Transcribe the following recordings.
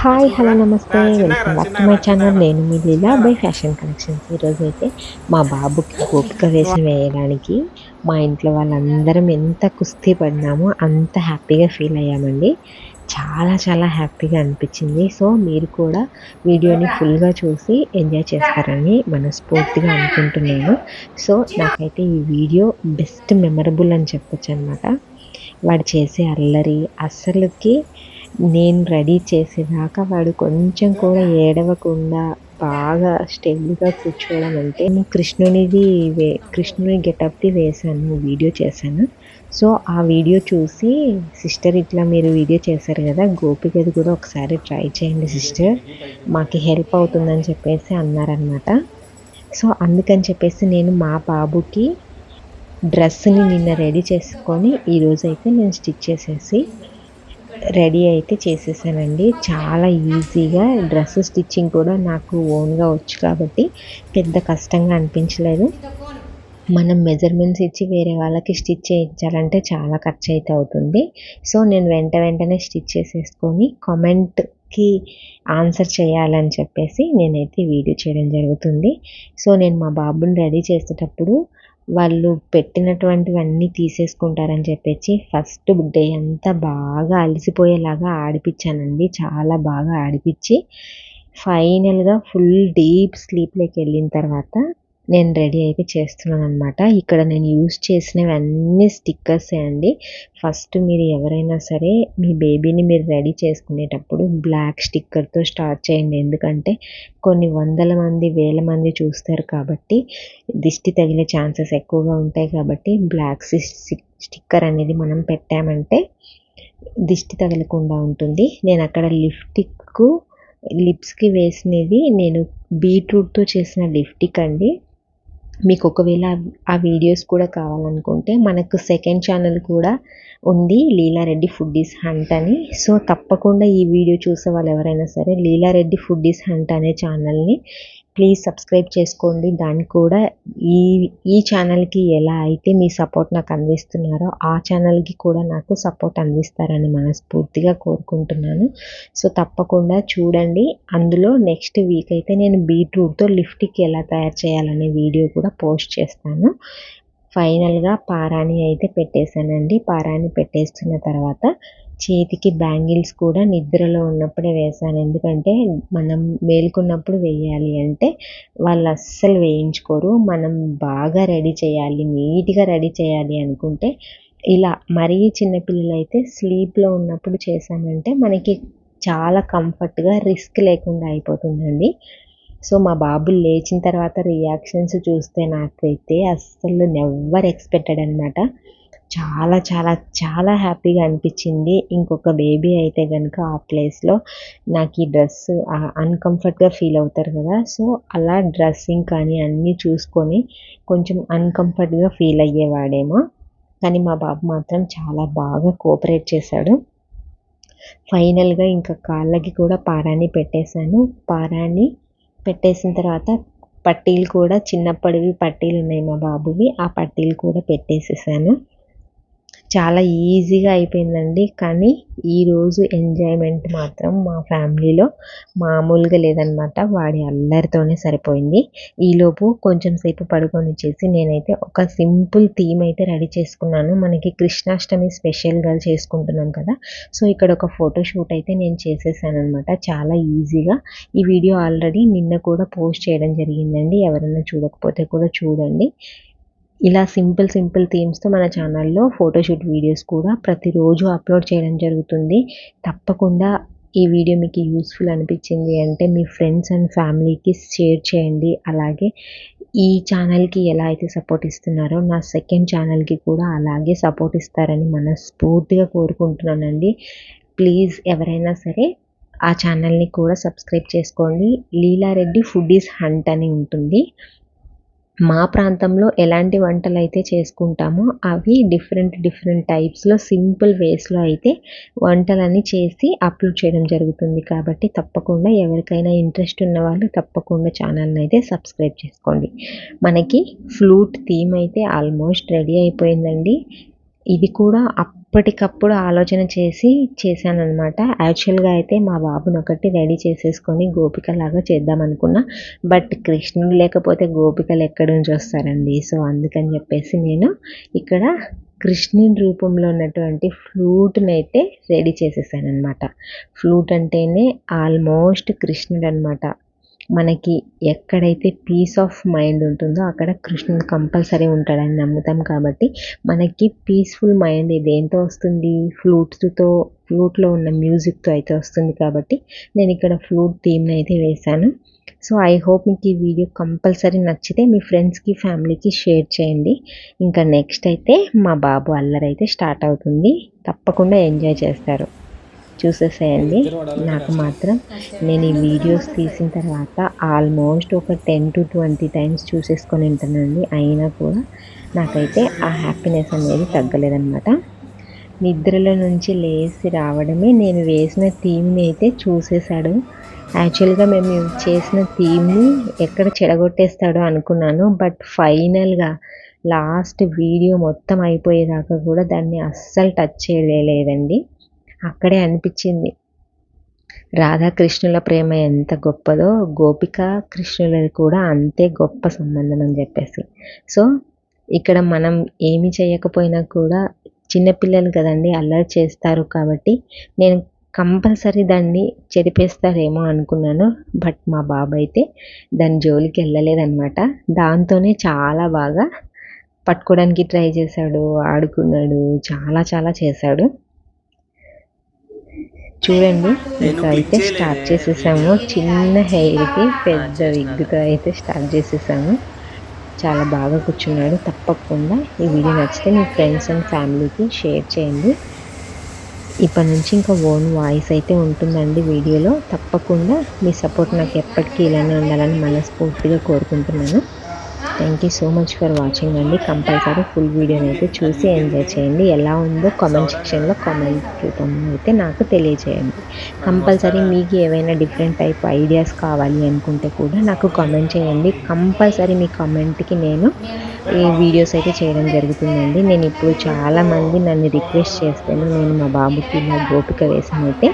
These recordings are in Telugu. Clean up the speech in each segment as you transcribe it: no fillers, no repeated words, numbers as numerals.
హాయ్ హలో నమస్తే welcome back to my channel. నేను మీ లీలా బై ఫ్యాషన్ కలెక్షన్స్. ఈరోజు అయితే మా బాబుకి గోపిక వేషం వేయడానికి మా ఇంట్లో వాళ్ళందరం ఎంత కుస్తీ పడినామో అంత హ్యాపీగా ఫీల్ అయ్యామండి. చాలా చాలా హ్యాపీగా అనిపించింది. సో మీరు కూడా వీడియోని ఫుల్గా చూసి ఎంజాయ్ చేస్తారని మనస్ఫూర్తిగా అనుకుంటున్నాను. సో నాకైతే ఈ వీడియో బెస్ట్ మెమరబుల్ అని చెప్పొచ్చు అనమాట. వాడు చేసే అల్లరి అస్సలకి నేను రెడీ చేసేదాకా వాడు కొంచెం కూడా ఏడవకుండా బాగా స్టేబుల్గా కూర్చోవడం. అంటే నేను కృష్ణుని గెటప్ది వేశాను, వీడియో చేశాను. సో ఆ వీడియో చూసి సిస్టర్ ఇట్లా మీరు వీడియో చేశారు కదా, గోపికది కూడా ఒకసారి ట్రై చేయండి సిస్టర్, మాకు హెల్ప్ అవుతుందని చెప్పేసి అన్నారనమాట. సో అందుకని చెప్పేసి నేను మా బాబుకి డ్రెస్ని నిన్న రెడీ చేసుకొని ఈరోజైతే నేను స్టిచ్ చేసేసి రెడీ అయితే చేసేసానండి. చాలా ఈజీగా డ్రెస్ స్టిచ్చింగ్ కూడా నాకు ఓన్గా వచ్చు కాబట్టి పెద్ద కష్టంగా అనిపించలేదు. మనం మెజర్మెంట్స్ ఇచ్చి వేరే వాళ్ళకి స్టిచ్ చేయించాలంటే చాలా ఖర్చు అయితే అవుతుంది. సో నేను వెంటనే స్టిచ్ చేసేసుకొని కామెంట్కి ఆన్సర్ చేయాలని చెప్పేసి నేనైతే వీడియో చేయడం జరుగుతుంది. సో నేను మా బాబుని రెడీ చేసేటప్పుడు వాళ్ళు పెట్టినటువంటివన్నీ తీసేసుకుంటారని చెప్పేసి ఫస్ట్ డే అంతా బాగా అలసిపోయేలాగా ఆడిపించానండి. చాలా బాగా ఆడిపించి ఫైనల్గా ఫుల్ డీప్ స్లీప్లోకి వెళ్ళిన తర్వాత నేను రెడీ అయితే చేస్తున్నాను అనమాట. ఇక్కడ నేను యూస్ చేసినవి అన్నీ స్టిక్కర్సే అండి. ఫస్ట్ మీరు ఎవరైనా సరే మీ బేబీని మీరు రెడీ చేసుకునేటప్పుడు బ్లాక్ స్టిక్కర్తో స్టార్ట్ చేయండి. ఎందుకంటే కొన్ని వందల మంది వేల మంది చూస్తారు కాబట్టి దిష్టి తగిలే ఛాన్సెస్ ఎక్కువగా ఉంటాయి. కాబట్టి బ్లాక్ స్టిక్కర్ అనేది మనం పెట్టామంటే దిష్టి తగలకుండా ఉంటుంది. నేను అక్కడ లిప్స్టిక్ లిప్స్కి వేసినది నేను బీట్రూట్తో చేసిన లిప్స్టిక్ అండి. మీకు ఒకవేళ ఆ వీడియోస్ కూడా కావాలనుకుంటే మనకు సెకండ్ ఛానల్ కూడా ఉంది, లీలారెడ్డి ఫుడ్డీస్ హంట్ అని. సో తప్పకుండా ఈ వీడియో చూసే వాళ్ళు ఎవరైనా సరే లీలారెడ్డి ఫుడ్డీస్ హంట్ అనే ఛానల్ని ప్లీజ్ సబ్స్క్రైబ్ చేసుకోండి. దానికి కూడా ఈ ఛానల్కి ఎలా అయితే మీ సపోర్ట్ నాకు అందిస్తున్నారో ఆ ఛానల్కి కూడా నాకు సపోర్ట్ అందిస్తారని మనస్ఫూర్తిగా కోరుకుంటున్నాను. సో తప్పకుండా చూడండి. అందులో నెక్స్ట్ వీక్ అయితే నేను బీట్రూట్తో లిప్స్టిక్ ఎలా తయారు చేయాలనే వీడియో కూడా పోస్ట్ చేస్తాను. ఫైనల్గా పారాణి అయితే పెట్టేశానండి. పారాణి పెట్టేస్తున్న తర్వాత చేతికి బ్యాంగిల్స్ కూడా నిద్రలో ఉన్నప్పుడే వేశాను. ఎందుకంటే మనం మేలుకున్నప్పుడు వేయాలి అంటే వాళ్ళు అస్సలు వేయించుకోరు. మనం బాగా రెడీ చేయాలి, నీట్గా రెడీ చేయాలి అనుకుంటే ఇలా. మరీ చిన్నపిల్లలు అయితే స్లీప్లో ఉన్నప్పుడు చేశామంటే మనకి చాలా కంఫర్ట్గా రిస్క్ లేకుండా అయిపోతుందండి. సో మా బాబు లేచిన తర్వాత రియాక్షన్స్ చూస్తే నాకైతే అస్సలు నెవర్ ఎక్స్పెక్టెడ్ అనమాట. చాలా చాలా చాలా హ్యాపీగా అనిపించింది. ఇంకొక బేబీ అయితే కనుక ఆ ప్లేస్లో నాకు ఈ డ్రెస్ అన్కంఫర్ట్గా ఫీల్ అవుతారు కదా, సో అలా డ్రెస్సింగ్ కానీ అన్నీ చూసుకొని కొంచెం అన్కంఫర్ట్గా ఫీల్ అయ్యేవాడేమో. కానీ మా బాబు మాత్రం చాలా బాగా కోఆపరేట్ చేశాడు. ఫైనల్గా ఇంకా కాళ్ళకి కూడా పారాణి పెట్టేశాను. పారాణి పెట్టేసిన తర్వాత పట్టీలు కూడా చిన్నప్పటివి పట్టీలు ఉన్నాయి మా బాబువి, ఆ పట్టీలు కూడా పెట్టేసేసాను. చాలా ఈజీగా అయిపోయిందండి. కానీ ఈరోజు ఎంజాయ్మెంట్ మాత్రం మా ఫ్యామిలీలో మామూలుగా లేదనమాట. వాడి అల్లరితోనే సరిపోయింది. ఈలోపు కొంచెం సేపు పడుకొనిచ్చేసి నేనైతే ఒక సింపుల్ థీమ్ అయితే రెడీ చేసుకున్నాను. మనకి కృష్ణాష్టమి స్పెషల్గా చేసుకుంటున్నాం కదా, సో ఇక్కడ ఒక ఫోటోషూట్ అయితే నేను చేసేసాను అనమాట చాలా ఈజీగా. ఈ వీడియో ఆల్రెడీ నిన్న కూడా పోస్ట్ చేయడం జరిగిందండి. ఎవరైనా చూడకపోతే కూడా చూడండి. ఇలా సింపుల్ థీమ్స్తో మన ఛానల్లో ఫోటోషూట్ వీడియోస్ కూడా ప్రతిరోజు అప్లోడ్ చేయడం జరుగుతుంది. తప్పకుండా ఈ వీడియో మీకు యూస్ఫుల్ అనిపించింది అంటే మీ ఫ్రెండ్స్ అండ్ ఫ్యామిలీకి షేర్ చేయండి. అలాగే ఈ ఛానల్కి ఎలా అయితే సపోర్ట్ ఇస్తున్నారో నా సెకండ్ ఛానల్కి కూడా అలాగే సపోర్ట్ ఇస్తారని మనస్ఫూర్తిగా కోరుకుంటున్నానండి. ప్లీజ్ ఎవరైనా సరే ఆ ఛానల్ని కూడా సబ్స్క్రైబ్ చేసుకోండి. లీలారెడ్డి ఫుడ్డీస్ హంట్ అని ఉంటుంది. మా ప్రాంతంలో ఎలాంటి వంటలు అయితే చేసుకుంటామో అవి డిఫరెంట్ టైప్స్లో సింపుల్ వేస్లో అయితే వంటలన్నీ చేసి అప్లోడ్ చేయడం జరుగుతుంది. కాబట్టి తప్పకుండా ఎవరికైనా ఇంట్రెస్ట్ ఉన్న వాళ్ళు తప్పకుండా ఛానల్ని అయితే సబ్స్క్రైబ్ చేసుకోండి. మనకి ఫ్లూట్ థీమ్ అయితే ఆల్మోస్ట్ రెడీ అయిపోయిందండి. ఇది కూడా అప్పటికప్పుడు ఆలోచన చేసి చేశాననమాట. యాక్చువల్‌గా అయితే మా బాబునొకటి రెడీ చేసేసుకొని గోపికలాగా చేద్దామనుకున్నా. బట్ కృష్ణుడు లేకపోతే గోపికలు ఎక్కడి నుంచి వస్తారండి. సో, అందుకని చెప్పేసి నేను ఇక్కడ కృష్ణుని రూపంలో ఉన్నటువంటి ఫ్లూట్‌నైతే రెడీ చేసేసాననమాట. ఫ్లూట్ అంటేనే ఆల్మోస్ట్ కృష్ణుడనమాట. మనకి ఎక్కడైతే పీస్ ఆఫ్ మైండ్ ఉంటుందో అక్కడ కృష్ణుడు కంపల్సరీ ఉంటాడని నమ్ముతాం కాబట్టి మనకి పీస్ఫుల్ మైండ్ దేంతో వస్తుంది, ఫ్లూట్లో ఉన్న మ్యూజిక్తో అయితే వస్తుంది. కాబట్టి నేను ఇక్కడ ఫ్లూట్ థీమ్ని అయితే వేశాను. సో ఐ హోప్ మీకు ఈ వీడియో కంపల్సరీ నచ్చితే మీ ఫ్రెండ్స్కి ఫ్యామిలీకి షేర్ చేయండి. ఇంకా నెక్స్ట్ అయితే మా బాబు అల్లరి అయితే స్టార్ట్ అవుతుంది. తప్పకుండా ఎంజాయ్ చేస్తారు, చూసేసేయండి. నాకు మాత్రం నేను ఈ వీడియోస్ తీసిన తర్వాత ఆల్మోస్ట్ ఒక 10 to 20 టైమ్స్ చూసేసుకొని ఉంటానండి. అయినా కూడా నాకైతే ఆ హ్యాపీనెస్ అనేది తగ్గలేదన్నమాట. నిద్రలో నుంచి లేచి రావడమే నేను వేసిన థీమ్ని అయితే చూసేశాడు. యాక్చువల్గా మేము చేసిన థీమ్ని ఎక్కడ చెడగొట్టేస్తాడో అనుకున్నాను. బట్ ఫైనల్గా లాస్ట్ వీడియో మొత్తం అయిపోయేదాకా కూడా దాన్ని అస్సలు టచ్ చేయలేదండి. అక్కడే అనిపించింది రాధాకృష్ణుల ప్రేమ ఎంత గొప్పదో గోపిక కృష్ణులది కూడా అంతే గొప్ప సంబంధం అని చెప్పేసి. సో ఇక్కడ మనం ఏమి చేయకపోయినా కూడా చిన్నపిల్లలు కదండి, అల్లరి చేస్తారు. కాబట్టి నేను కంపల్సరీ దాన్ని చెరిపేస్తారేమో అనుకున్నాను. బట్ మా బాబు అయితే దాని జోలికి వెళ్ళలేదన్నమాట. దాంతోనే చాలా బాగా పట్టుకోవడానికి ట్రై చేశాడు, ఆడుకున్నాడు, చాలా చాలా చేశాడు. చూడండి ఇంకా అయితే స్టార్ట్ చేసేసాము. చిన్న హెయిర్కి పెద్ద విగ్గుతో అయితే స్టార్ట్ చేసేసాము. చాలా బాగా కూర్చున్నాడు. తప్పకుండా ఈ వీడియో నచ్చితే మీ ఫ్రెండ్స్ అండ్ ఫ్యామిలీకి షేర్ చేయండి. ఇప్పటి నుంచి ఇంకా ఓన్ వాయిస్ అయితే ఉంటుందండి వీడియోలో. తప్పకుండా మీ సపోర్ట్ నాకు ఎప్పటికీ ఇలానే ఉండాలని మనస్ఫూర్తిగా కోరుకుంటున్నాను. Thank you so much for watching అండి. కంపల్సరీ ఫుల్ వీడియోని అయితే చూసి ఎంజాయ్ చేయండి. ఎలా ఉందో కామెంట్ సెక్షన్లో కామెంట్ రూపంలో అయితే నాకు తెలియజేయండి. కంపల్సరీ మీకు ఏవైనా డిఫరెంట్ టైప్ ఐడియాస్ కావాలి అనుకుంటే కూడా నాకు కామెంట్ చేయండి. కంపల్సరీ మీ కామెంట్కి నేను ఈ వీడియోస్ అయితే చేయడం జరుగుతుందండి. నేను ఇప్పుడు చాలామంది నన్ను రిక్వెస్ట్ చేస్తాను, నేను మా బాబుకి ఇలా గోపిక వేషం అయితే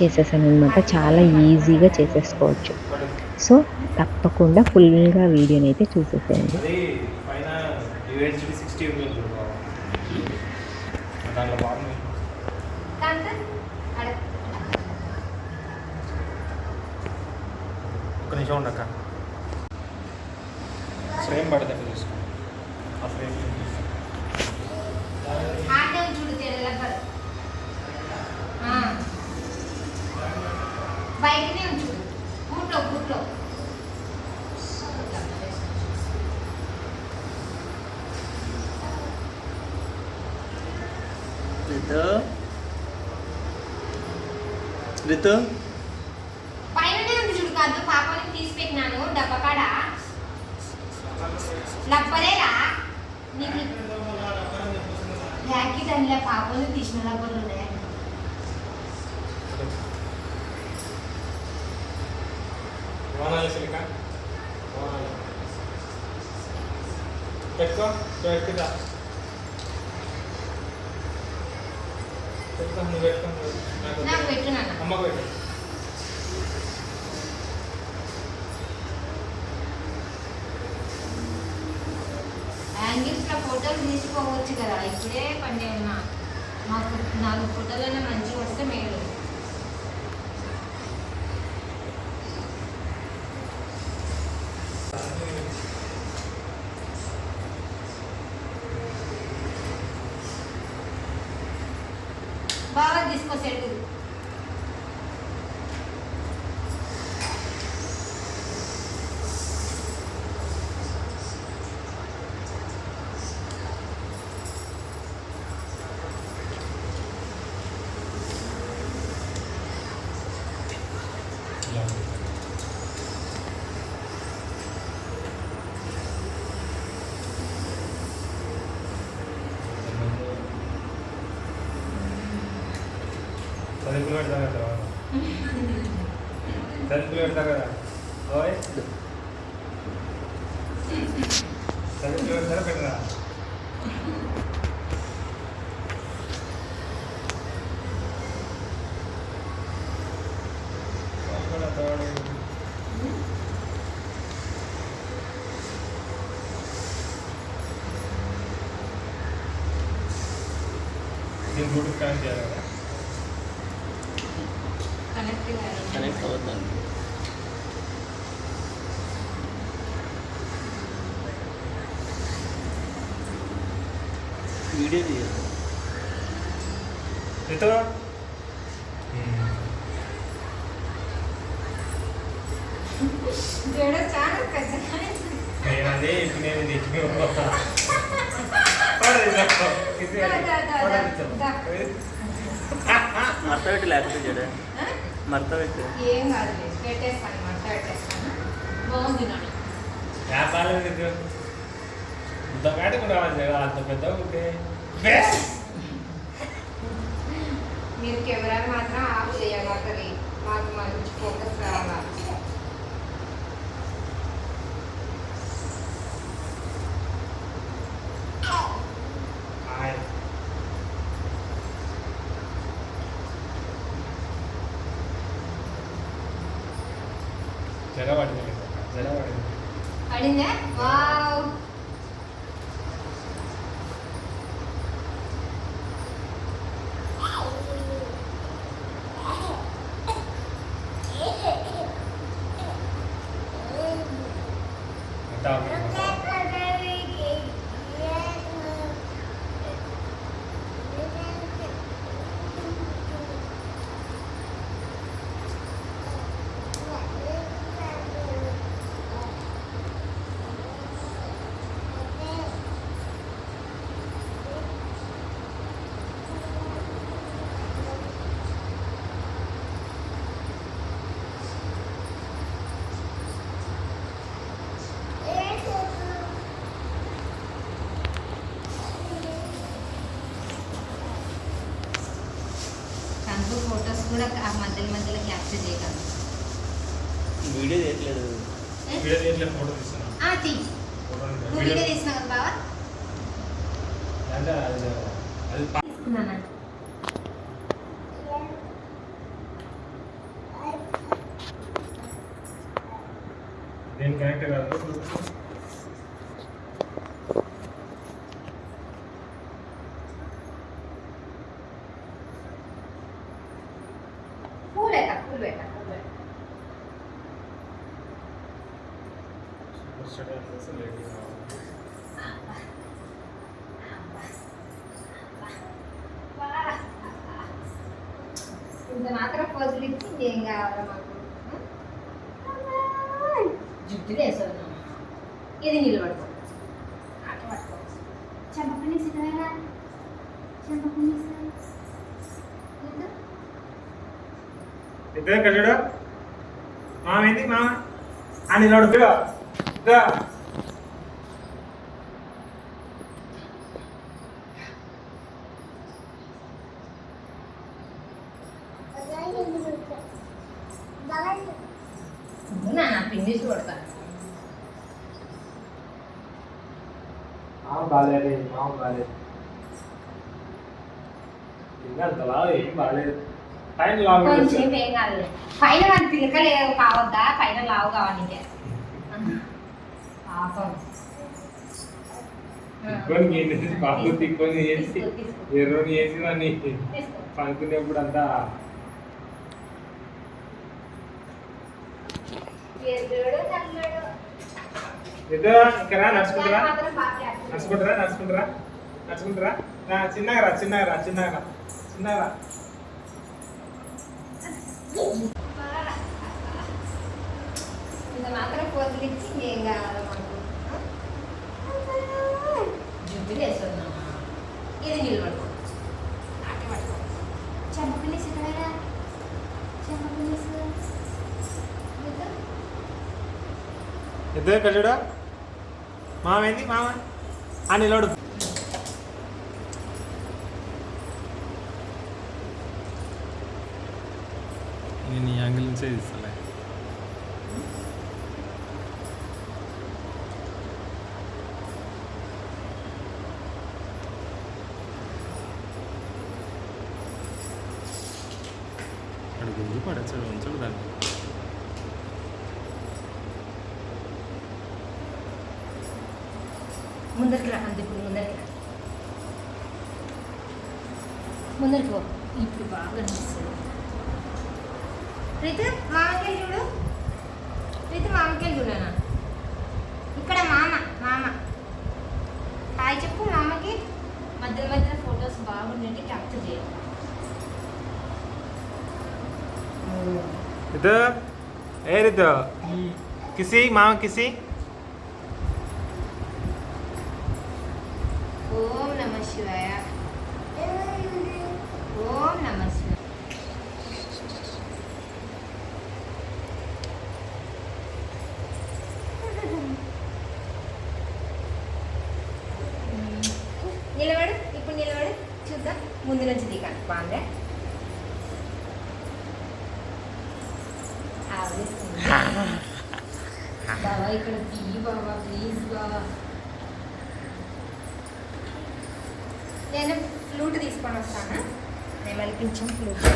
చేసేసాను అనమాట. చాలా ఈజీగా చేసేసుకోవచ్చు. సో తప్పకుండా ఫుల్గా వీడియోని అయితే చూసేసేయండి. ఒక నిమిషం ఉండక ఫ్రేమ్ పడదండి, చూసుకో ఆ ఫ్రేమ్ బయటనే ఉంచు, బూట్లో రితు పైననే ఉంది చూడు. కాదు పాపని తీసి పెట్టినాను డబ్బా కాడ. లబ్బరేరా నీకు జాకెట్ అనిలే, పాపని తీసిన లబ్బర్లు ఉన్నాయి. పెట్టుకో పెట్టుకుంటా నాకు పెట్టున్నాను. అమ్మకు పెట్టు. యాంగిల్స్ లో ఫోటోలు తీసుకోవచ్చు కదా, ఇప్పుడే పండే ఉన్నా. మాకు 4 ఫోటోలైనా మంచిగా వస్తే మేలు. బాగా తీసుకొచ్చాడు. సరుకులు పెడతా కదా, సరుకులు పెడతా కదా, సరుకులు పెడతారా పెట్టరా? తోడు దీని బ్లూటూత్ కనెక్ట్ చేయాలి కదా కనెక్ట్ అవుతుంది. వీడియో తీయాలి. ఇతో నేనది నేను మడత పెట్టి లేకపోతే చూడే మడత పెట్టి ఏం కాదు పెట్టేస్తాను మడత పెట్టేస్తాను బాగుంది నాన్న వ్యాపారం బుద్ధకాడికి రావాలి అంత పెద్ద ఉంటే మీరు కెమెరా మాత్రం ఆఫ్ చేయగలరు మాకు మంచి ఫోకస్ రావాలి జరపడింది పడిందా వావ్ కంపు ఫొటోస్ కూడా ఆ మధ్యలో క్యాప్చర్ చేయగలను వీడియో చేయట్లేదు. ఫోటో తీస్తున్నా తీ నువ్వు వీడియో తీసినావు కదా బావా అంటే అది తీసుకున్నానా దేని కనెక్ట్ కాదు పూలు పెట్ట ఇంత మాత్రం పోజులు ఇచ్చి ఏం కావాలో మాకు జుట్టు వేసాను ఇది నిలబడుకో ఆట పట్టుకో చెంపని సిద్ధమేనా చెంపని ఇద్దరు కజుడు మామ ఏంది మామ అని నడుపు నా పిండి చూడతాను బాగాలేదు మామ బాగాలేదు ఇంకా అంతలా ఏం బాగాలేదు పైన లావు కొంచెం ఏం కాదు పైన నాకు పిలకలేదు కావద్దా పైన లావు కావాలి నీకే పాపం తిక్కొని ఏంటి బాబు తిక్కొని వేసి ఎర్రని వేసి నన్ను పనుకునేప్పుడు అంతా ఇద్దరు ఇక్కడ నడుచుకుంటారా నడుచుకుంటారా చిన్నగా ఇంత మాత్రం పోతులు ఇచ్చి ఏం కావాలో మాకు జుట్టు వేస్తున్నామా ఇది నిలబడుకో ఆట పడుకో చెంపని సిద్ధమేనా చెంపని ఇద్దరు కజుడా మామ ఏంది మామ అని లోడు నేను ఈ యాంగిల్ నుంచే తీస్తాలే అక్కడ గుంజు పడచ్చు ఉంచడు దాన్ని ముందరికి రా అంత ఇప్పుడు ముందరికి రా ముందరికి పో ఇప్పుడు బాగా అనిపిస్తుంది రీతు మామకి చూడు రీతు మామకి చూడనా ఇక్కడ మామ మామ హాయ్ చెప్పు మామకి మధ్య మధ్యలో ఫొటోస్ బాగుండే క్యాప్చర్ చేయాలి రితు ఏ రితు కిసి మామ కిసి ఓం నమ శివాయ ఓం నమ శివాయ నిలబడు ఇప్పుడు నిలబడు చూద్దాం ముందు నుంచి దిగాను బాగుందే బాబా ఇక్కడ తీయి బాబా ప్లీజ్ బాబా నేను ఫ్లూట్ తీసుకొని వస్తాను నేను మళ్ళీ కొంచెం ఫ్లూట్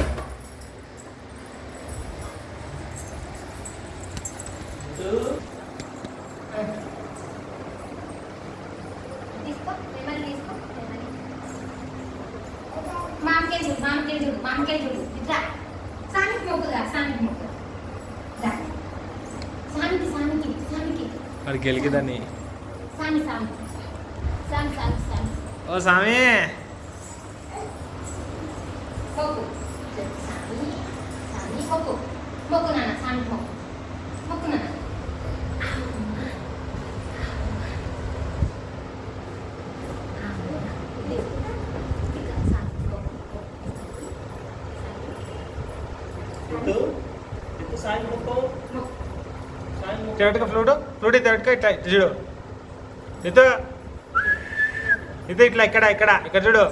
తీసుకో నేను తీసుకో మామకే చూడు ఇట్లా సానికి మొక్కుదా సానికి మొక్కుదా సానికి వాడికి గెలికిదని సామి ఓ సామి మొక్కు సామి మొక్కు నాన్న సామికి మొక్కు నాన్న తెరటుగా ఫ్లూట్ తెరటుగా ఇట్లా చూడు ఇటు ఇట్లా ఇక్కడ చూడు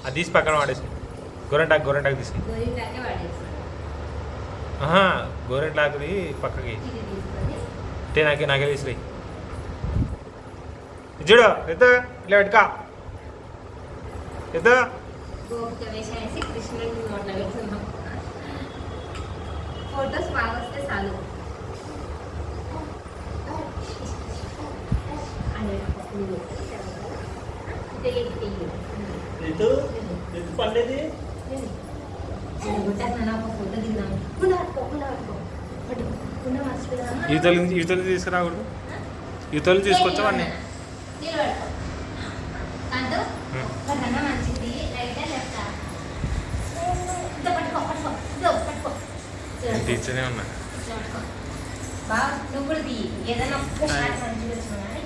అది తీసి పక్కన వాడేసి గోరెంటాకు తీసి గోరెంటాకుది పక్కకి నాకే తీసి చూడు ఇటు ఇట్లా పెట్టుకా ఇటు గోపిక వేసేసి కృష్ణుడిని నోట్లో పెడుతున్నాం ఫొటోస్ బాగా వస్తే చాలు పండేది యువతలు తీసుకురాకూడదు యువతలు తీసుకొచ్చా వాడిని మంచిది టీచర్నే ఉన్నా బాగా నువ్వు కూడా తీ ఏదైనా ఒక్కసారి మంచిగా వచ్చినా కానీ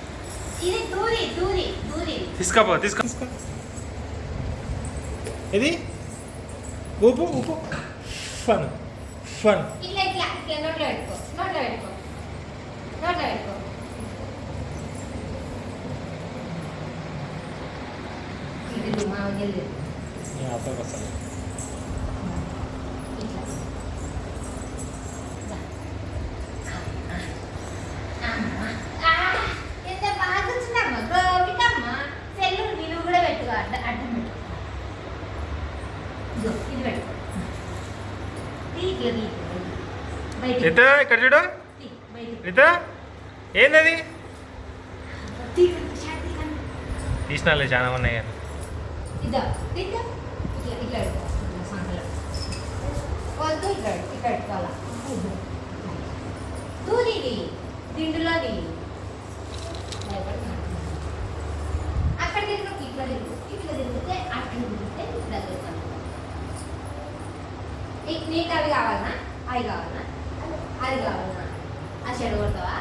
ఇది దూరి తీసుకో ఇది ఊపు ఫన్ ఇట్లా నోట్లో పెట్టుకో ఇది మా వదిలేదు ఎంత బాగా వచ్చిందమ్మా గోపికమ్మ సెల్లు నిలువు కూడా పెట్టుకో అడ్డం ఇటు ఇక్కడ చూడు ఇటు ఏంది తీసినాలే చాలా ఉన్నాయి కానీ దిండులోది అక్కడ తిరిగి ఇట్లా తిరిగితే అక్కడ తిరిగితే ఇట్లా తిరుగుతాను నీకు అవి కావాలనా అది కావాలనా అది చెడగొడతావా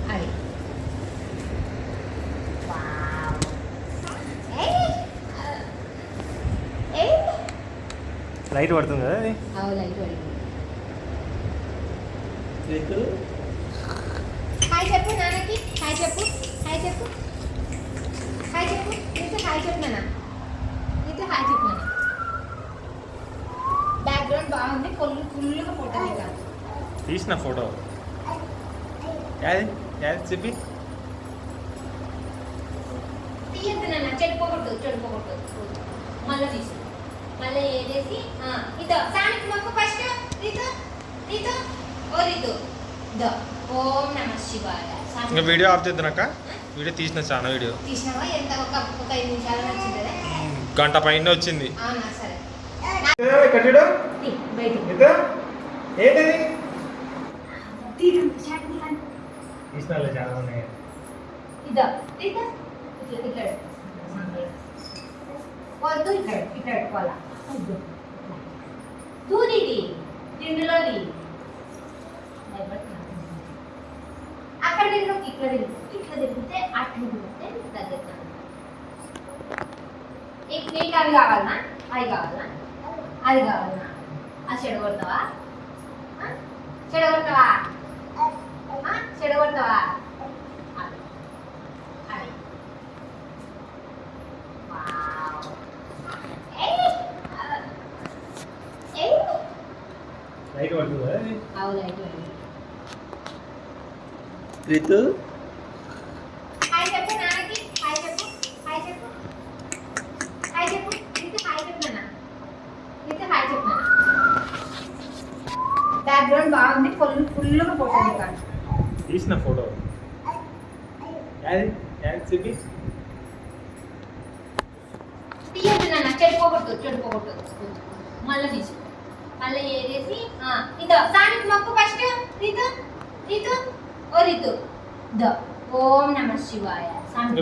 అది లైట్ పడుతుంది కదా అది లైట్ పడుతుంది హాయ్ చెప్పు నాన్నకి హాయ్ చెప్పు నీతో హాయ్ చెప్పు నాన్న బ్యాక్గ్రౌండ్ బాగుంది ఫుల్గా ఫోటో దిగాలి తీసిన ఫోటో యాది చెప్పి తీయద్దు నాన్న చెడిపోకూడదు మళ్ళీ తీసు మళ్ళీ ఏదేసి ఇదో సానికి మొక్క ఫస్ట్ ఇదో రీతు ఓ రీతు ద ఓం నమ శివాయ ఇంకా వీడియో ఆఫ్ చేద్దానక్క. వీడియో తీసిన చాలా వీడియో తీసినావా? ఎంత ఒక 5 నిమిషాలు వచ్చింది కదా? గంట పైన వచ్చింది. అవునా, సరే కట్టడు బయటికి ఏంటది తీరండి చాట్ తీరండి. తీసినాలే చాలా ఉన్నాయి. ఇదా ఇదా ఇక్కడ వద్దు, ఇక్కడ పెట్టుకోవాలా? వద్దు, దూదిది తిండిలోది అక్కడ తిరిగి ఇక్కడ తిరిగి ఇట్లా తిరిగితే అట్లా తిరిగితే దగ్గర. నీకు అది కావాలనా? అది కావాలనా? అది కావాలనా? అది చెడగొడతావా? చెడగొడతావా? చెడగొడతావా? లైట్ పడుతుందా? రితు హాయ్ చెప్పు నాన్నకి. హాయ్ చెప్పు. హాయ్ చెప్పు. హాయ్ చెప్పు. ఇది హాయ్ చెప్పు నాన్న. ఇది హాయ్ చెప్పు నాన్న. బ్యాక్గ్రౌండ్ బాగుంది. ఫుల్గా ఫోటో దిగాను. తీసిన ఫోటో చెప్పి తీయద్దు నాన్న, చెడిపోకూడదు. మళ్ళీ తీసుకో. మళ్ళీ ఏదేసి ఇదో సానికి మొక్కు ఫస్ట్. రీతు ఓ రీతు ద ఓం నమ శివాయ.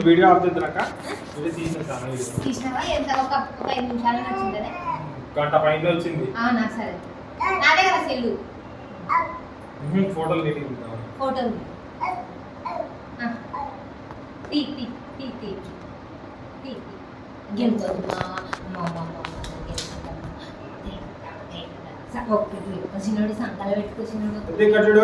Video of చేద్దానక్క. వీడియో తీసిన చాలా వీడియో తీసినావా? ఎంత ఒక 5 నిమిషాలు వచ్చింది కదా? గంట పైన వచ్చింది. అవునా, సరే. నాదే కదా సెల్లు. ఫోటోలు తీద్దాం. ఫోటోలు చిన్నోడు సంకల పెట్టుకొచ్చినాడు. కట్టుడు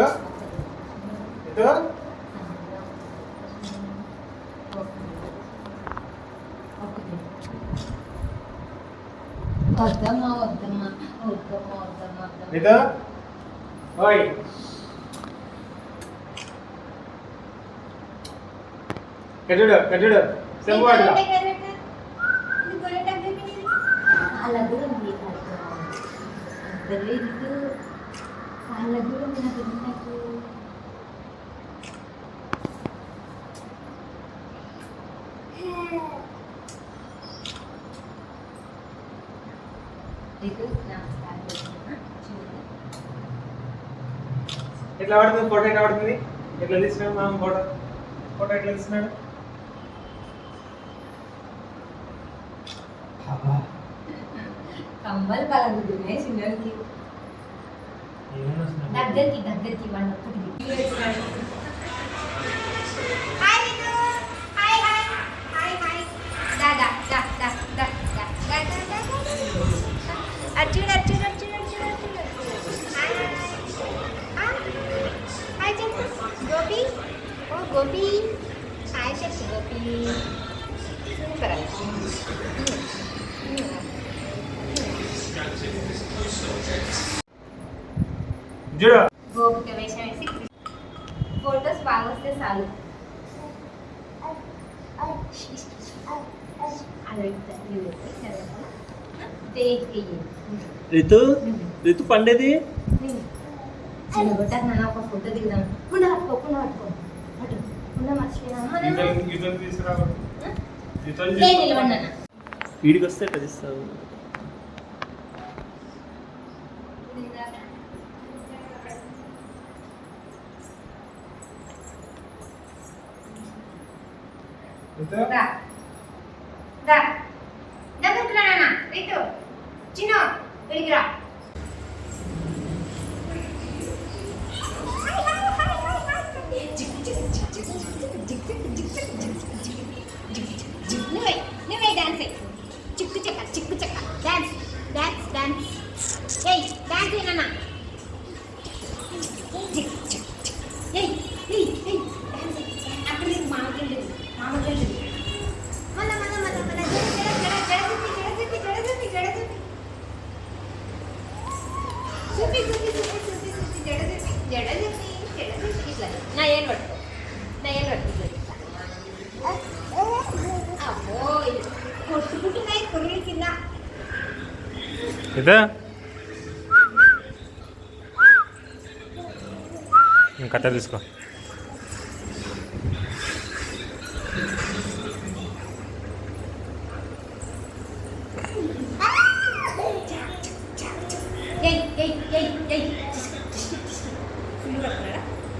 వద్దమ్మా. కట్టుడు సెంపు వాడుగా అలా కూడా ఉంది. అలా కూడా నాకు ఎట్లా పడుతుంది ఫోటో? ఎట్లా పడుతుంది? ఎట్లా తీసినాడు మనం ఫోటో ఎట్లా తీసినాడు? కంబల్ పలుకుతున్నాయి చిన్నకి. దగ్గరికి వాళ్ళ గోపి హాయ్ చెప్పు. గోపి సూపర్. గోపిక వేషం వేసి ఫోటోస్ బాగా వస్తే చాలు. రితు పండేది చిన్నగొట్టాక నాన్న ఒక ఫోటో దిగుదాం. పట్టుకో మర్చిపోయినా నిలవండి అన్న. వీడికి వస్తే ఎట్లా తీస్తావు? దగ్గరకు రా నాన్న. రీతు చిన్న వెళ్ళిరా. నువ్వే డాన్స్ చిక్కు చెక్క డాన్స్ ఏయ్ డాన్స్ ఏనా? అక్కడ మామకెళ్ళి నా ఏం పట్టుకో. అబ్బో కొట్టుకుంటున్నాయి కొర్రీల కింద. కట్ట తీసుకో